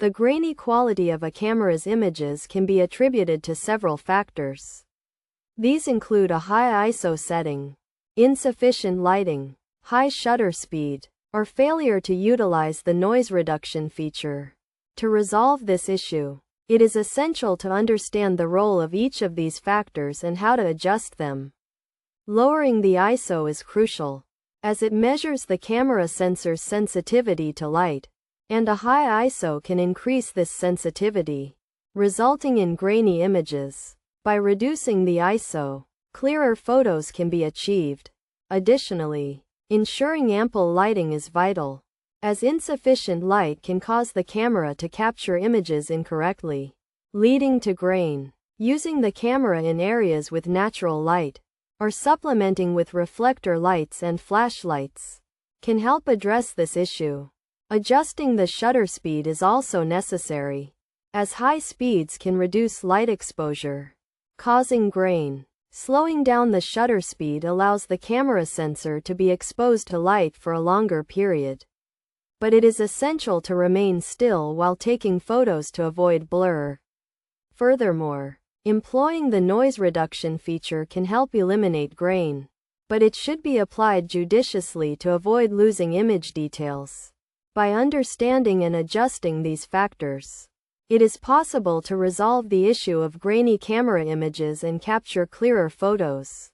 The grainy quality of a camera's images can be attributed to several factors. These include a high ISO setting, insufficient lighting, high shutter speed, or failure to utilize the noise reduction feature. To resolve this issue, it is essential to understand the role of each of these factors and how to adjust them. Lowering the ISO is crucial, as it measures the camera sensor's sensitivity to light, and a high ISO can increase this sensitivity, resulting in grainy images. By reducing the ISO, clearer photos can be achieved. Additionally, ensuring ample lighting is vital, as insufficient light can cause the camera to capture images incorrectly, leading to grain. Using the camera in areas with natural light, or supplementing with reflector lights and flashlights, can help address this issue. Adjusting the shutter speed is also necessary, as high speeds can reduce light exposure, causing grain. Slowing down the shutter speed allows the camera sensor to be exposed to light for a longer period. But it is essential to remain still while taking photos to avoid blur. Furthermore, employing the noise reduction feature can help eliminate grain, but it should be applied judiciously to avoid losing image details. By understanding and adjusting these factors, it is possible to resolve the issue of grainy camera images and capture clearer photos.